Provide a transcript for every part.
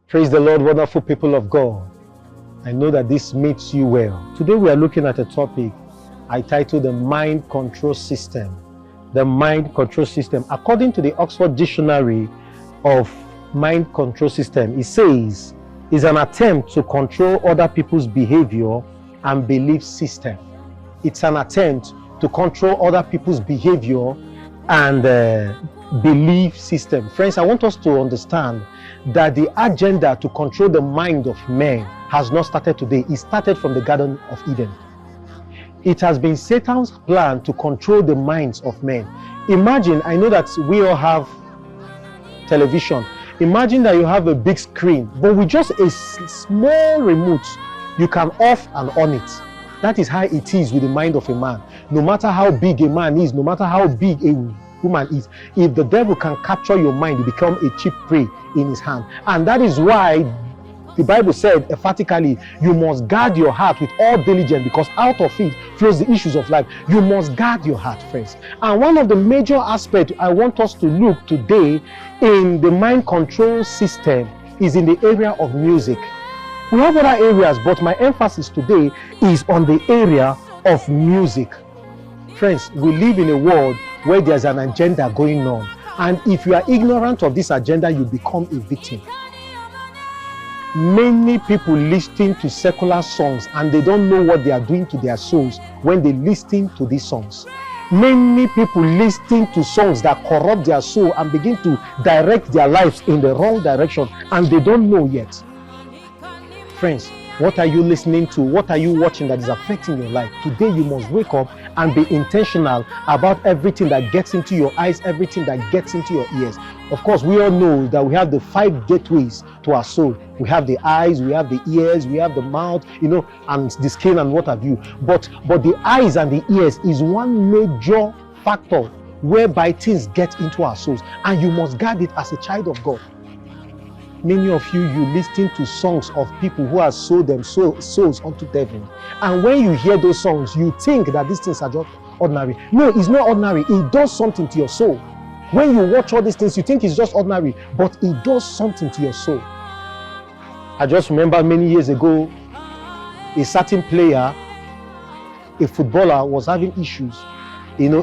Praise the Lord, wonderful people of God. I know that this meets you well. Today we are looking at a topic I titled the mind control system. The mind control system. According to the Oxford Dictionary of Mind Control System, it says is an attempt to control other people's behavior and belief system. It's an attempt to control other people's behavior and belief system. Friends, I want us to understand that the agenda to control the mind of men has not started today. It started from the Garden of Eden. It has been Satan's plan to control the minds of men. Imagine, I know that we all have television. Imagine that you have a big screen, but with just a small remote, you can off and on it. That is how it is with the mind of a man. No matter how big a man is, no matter how big a woman is, if the devil can capture your mind, you become a cheap prey in his hand. And that is why the Bible said emphatically, you must guard your heart with all diligence, because out of it flows the issues of life. You must guard your heart, friends. And one of the major aspects I want us to look today in the mind control system is in the area of music. We have other areas, but my emphasis today is on the area of music. Friends, we live in a world where there's an agenda going on. And if you are ignorant of this agenda, you become a victim. Many people listen to secular songs and they don't know what they are doing to their souls when they listen to these songs. Many people listen to songs that corrupt their soul and begin to direct their lives in the wrong direction, and they don't know yet. Friends, what are you listening to? What are you watching that is affecting your life? Today you must wake up and be intentional about everything that gets into your eyes, everything that gets into your ears. Of course, we all know that we have the 5 gateways to our soul. We have the eyes, we have the ears, we have the mouth, and the skin and what have you. But the eyes and the ears is one major factor whereby things get into our souls, and you must guard it as a child of God. Many of you listen to songs of people who have sold them souls unto devil. And when you hear those songs, you think that these things are just ordinary. No, it's not ordinary. It does something to your soul. When you watch all these things, you think it's just ordinary, but it does something to your soul. I just remember many years ago, a certain player, a footballer, was having issues, in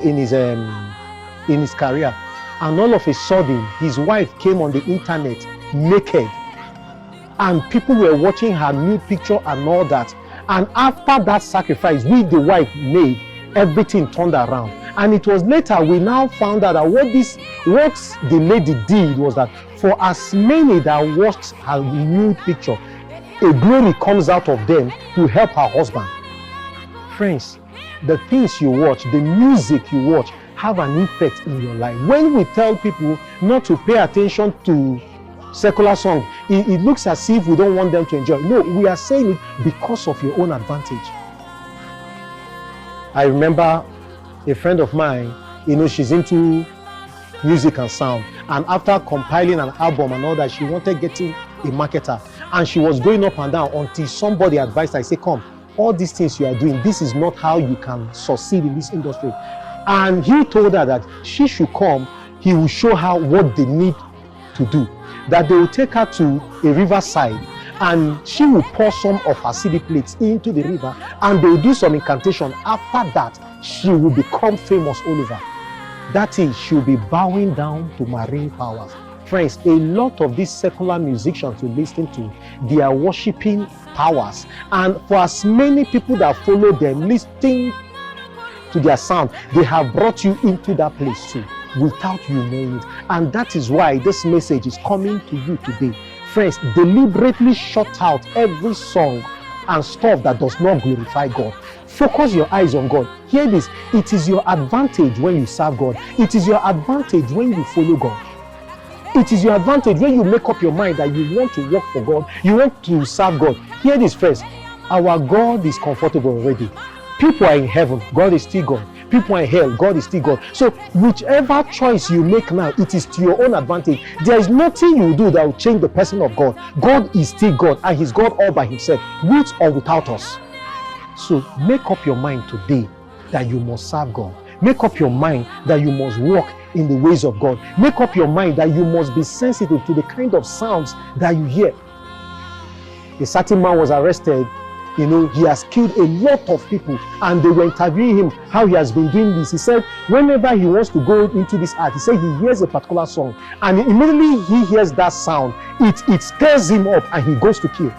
his career. And all of a sudden, his wife came on the internet naked, and people were watching her nude picture and all that. And after that sacrifice which the wife made, everything turned around. And it was later we now found out that what the lady did was that for as many that watched her nude picture, a glory comes out of them to help her husband. Friends, the things you watch, the music you watch, have an effect in your life. When we tell people not to pay attention to secular song, it looks as if we don't want them to enjoy. No, we are saying it because of your own advantage. I remember a friend of mine, she's into music and sound, and after compiling an album and all that, she wanted getting a marketer, and she was going up and down until somebody advised her, say, come, all these things you are doing, this is not how you can succeed in this industry. And he told her that she should come, he will show her what they need to do. That they will take her to a riverside and she will pour some of her CD plates into the river, and they will do some incantation. After that, she will become famous all over. That is, she will be bowing down to marine powers. Friends, a lot of these secular musicians you listen to, they are worshiping powers. And for as many people that follow them, listening to their sound, they have brought you into that place too, without you knowing it. And that is why this message is coming to you today. Friends, deliberately shut out every song and stuff that does not glorify God. Focus your eyes on God. Hear this, it is your advantage when you serve God. It is your advantage when you follow God. It is your advantage when you make up your mind that you want to work for God, you want to serve God. Hear this, friends, our God is comfortable already. People are in heaven, God is still God. People are in hell, God is still God. So whichever choice you make now, it is to your own advantage. There is nothing you do that will change the person of God. God is still God, and He's God all by Himself, with or without us. So make up your mind today that you must serve God. Make up your mind that you must walk in the ways of God. Make up your mind that you must be sensitive to the kind of sounds that you hear. A certain man was arrested. You know, he has killed a lot of people, and they were interviewing him how he has been doing this. He said whenever he wants to go into this art, he said he hears a particular song, and immediately he hears that sound, it stirs him up, and he goes to kill.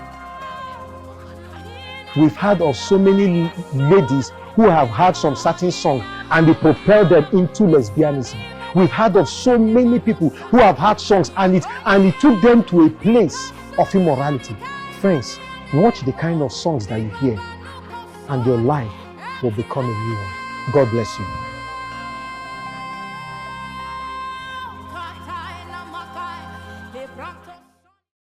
We've heard of so many ladies who have heard some certain song and they propel them into lesbianism. We've heard of so many people who have heard songs and it took them to a place of immorality. Friends, watch the kind of songs that you hear and your life will become a new one. God bless you.